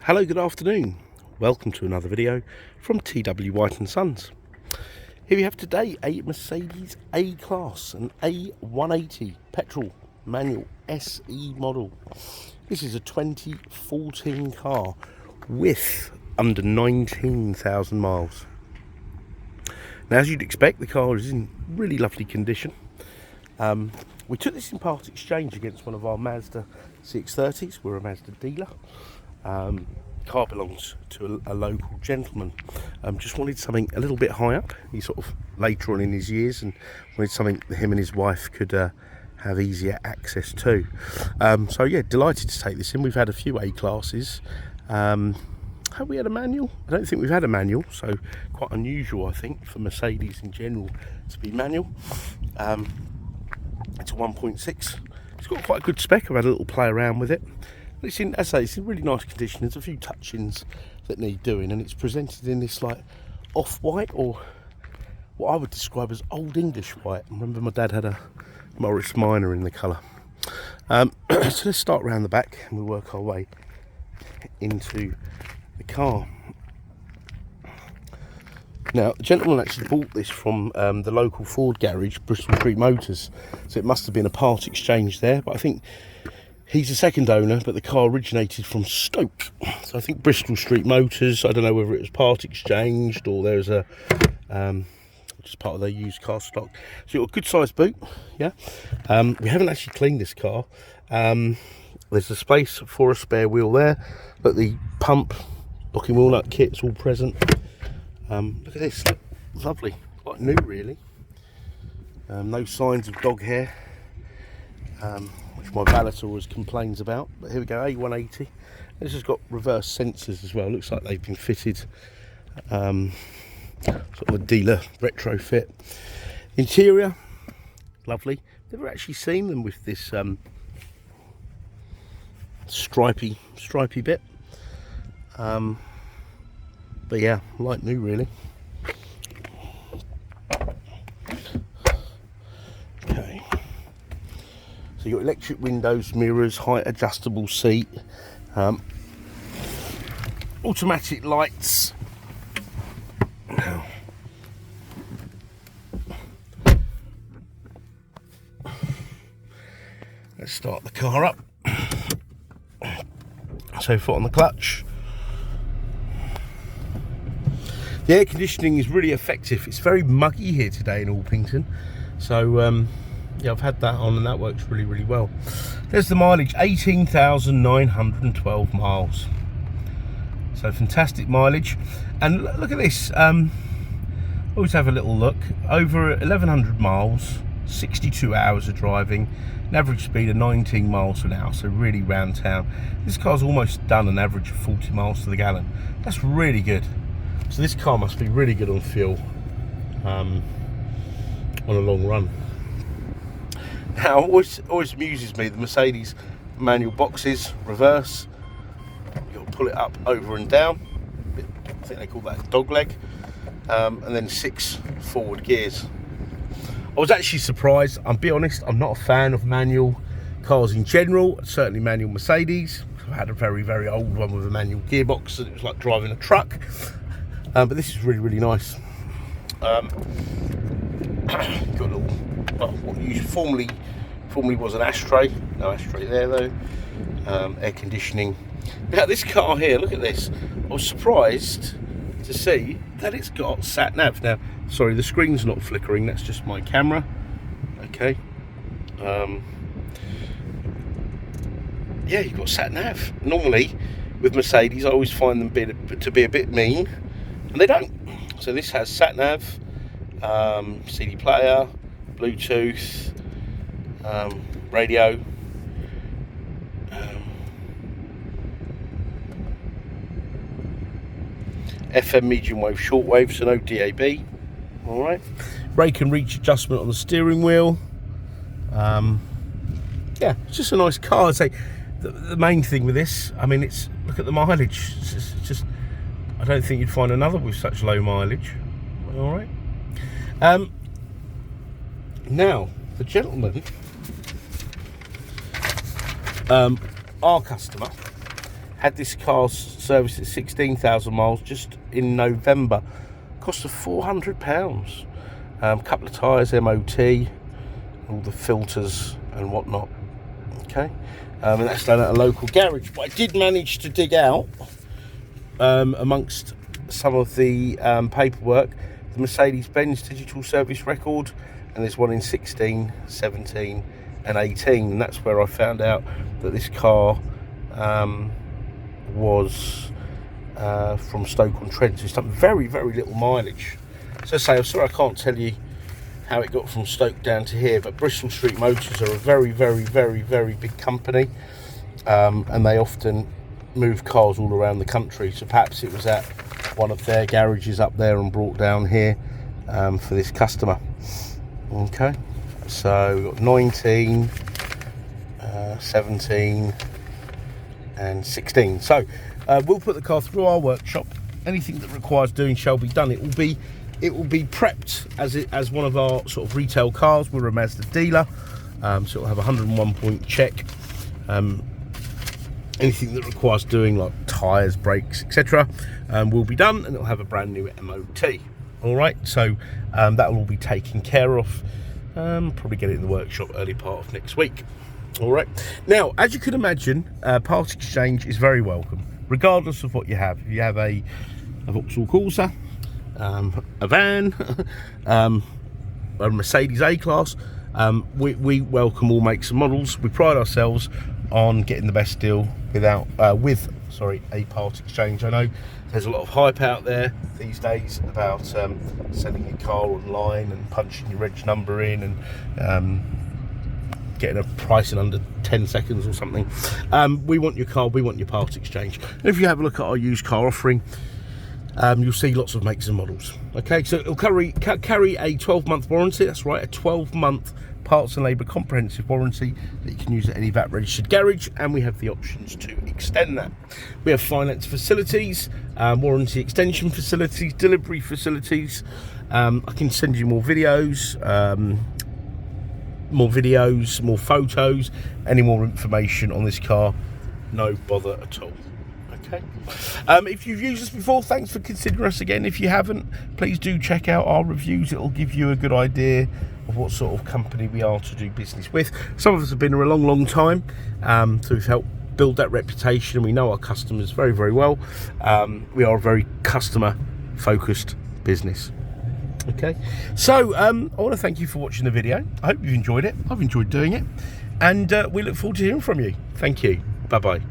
Hello, good afternoon. Welcome to another video from TW White & Sons. Here we have today a Mercedes A-Class, an A180 petrol manual SE model. This is a 2014 car with under 19,000 miles. Now, as you'd expect, the car is in really lovely condition. We took this in part exchange against one of our Mazda CX-30s. We're a Mazda dealer. Car belongs to a local gentleman. Just wanted something a little bit high up. He's sort of later on in his years and wanted something that him and his wife could have easier access to. So yeah, delighted to take this in. We've had a few A-classes. Have we had a manual? I don't think we've had a manual, so quite unusual, I think, for Mercedes in general to be manual. It's a 1.6. It's got quite a good spec. I've had a little play around with it. It's in, as I say, it's in really nice condition. There's a few touch-ins that need doing, and it's presented in this like off-white, or what I would describe as old English white. I remember my dad had a Morris Minor in the colour. So let's start around the back and we'll work our way into the car. Now, the gentleman actually bought this from the local Ford garage, Bristol Street Motors, so it must have been a part exchange there, but I think he's a second owner, but the car originated from Stoke. So I think Bristol Street Motors, I don't know whether it was part exchanged or there's a just part of their used car stock. So you've got a good sized boot, yeah. We haven't actually cleaned this car. There's a space for a spare wheel there, but the pump, locking wheel nut kit's all present. Look at this, lovely, quite new really. No signs of dog hair, which my valeter always complains about. But here we go, A180. This has got reverse sensors as well. Looks like they've been fitted, sort of a dealer retrofit. Interior, lovely. Never actually seen them with this stripy bit. But yeah, like new really. Okay. So you've got electric windows, mirrors, height adjustable seat, automatic lights. Now, let's start the car up. So foot on the clutch. The air conditioning is really effective. It's very muggy here today in Alpington, so yeah, I've had that on and that works really, really well. There's the mileage, 18,912 miles. So fantastic mileage. And look at this. Always have a little look. Over 1,100 miles, 62 hours of driving, an average speed of 19 miles an hour. So really round town. This car's almost done an average of 40 miles to the gallon. That's really good. So this car must be really good on fuel on a long run. Now, always amuses me, the Mercedes manual boxes, reverse. You've got to pull it up, over and down. I think they call that dog leg. And then 6 forward gears. I was actually surprised. I'll be honest, I'm not a fan of manual cars in general, certainly manual Mercedes. I had a very, very old one with a manual gearbox, and it was like driving a truck. But this is really, really nice. Got a little, well, what used formerly was an ashtray. No ashtray there though. Air conditioning. Now this car here, look at this. I was surprised to see that it's got sat nav. Now, sorry, the screen's not flickering. That's just my camera. Okay. Yeah, you've got sat nav. Normally, with Mercedes, I always find them to be a bit mean. And they don't. So this has sat nav, CD player, Bluetooth, radio, FM, medium wave, short wave, so no DAB. All right. Brake and reach adjustment on the steering wheel. Yeah, it's just a nice car. I'd say the main thing with this, I mean, it's look at the mileage. It's just I don't think you'd find another with such low mileage. All right. Now, the gentleman, our customer, Had this car serviced at 16,000 miles just in November. Cost of £400. Couple of tyres, MOT, all the filters and whatnot. Okay, and that's done at a local garage. But I did manage to dig out, amongst some of the paperwork, the Mercedes Benz digital service record, and there's one in 16, 17 and 18, and that's where I found out that this car was from Stoke-on-Trent. So it's done very, very little mileage. So I'm sorry I can't tell you how it got from Stoke down to here, but Bristol Street Motors are a very, very, very, very big company, and they often move cars all around the country. So perhaps it was at one of their garages up there and brought down here for this customer. Okay, so we've got 19, 17 and 16. So we'll put the car through our workshop. Anything that requires doing shall be done. It will be prepped as one of our sort of retail cars. We're a Mazda dealer, so it'll have a 101 point check. Anything that requires doing, like tyres, brakes, etc., will be done, and it'll have a brand new MOT. All right, so that will all be taken care of. Probably get it in the workshop early part of next week. All right, now as you can imagine, part exchange is very welcome, regardless of what you have. If you have a Vauxhall Corsa, a van, a Mercedes A-Class, we welcome all makes and models. We pride ourselves on getting the best deal with a part exchange. I know there's a lot of hype out there these days about selling your car online and punching your reg number in and getting a price in under 10 seconds or something. We want your car, we want your part exchange. And if you have a look at our used car offering, you'll see lots of makes and models. Okay, so it'll carry a 12-month warranty. That's right, a 12-month parts and labour comprehensive warranty that you can use at any VAT registered garage, and we have the options to extend that. We have finance facilities, warranty extension facilities, delivery facilities. I can send you more videos, more photos, any more information on this car, no bother at all. Okay. If you've used us before, thanks for considering us again. If you haven't, please do check out our reviews. It'll give you a good idea of what sort of company we are to do business with. Some of us have been here a long, long time, so we've helped build that reputation, and we know our customers very, very well. We are a very customer-focused business. Okay, so I want to thank you for watching the video. I hope you've enjoyed it. I've enjoyed doing it, and we look forward to hearing from you. Thank you. Bye-bye.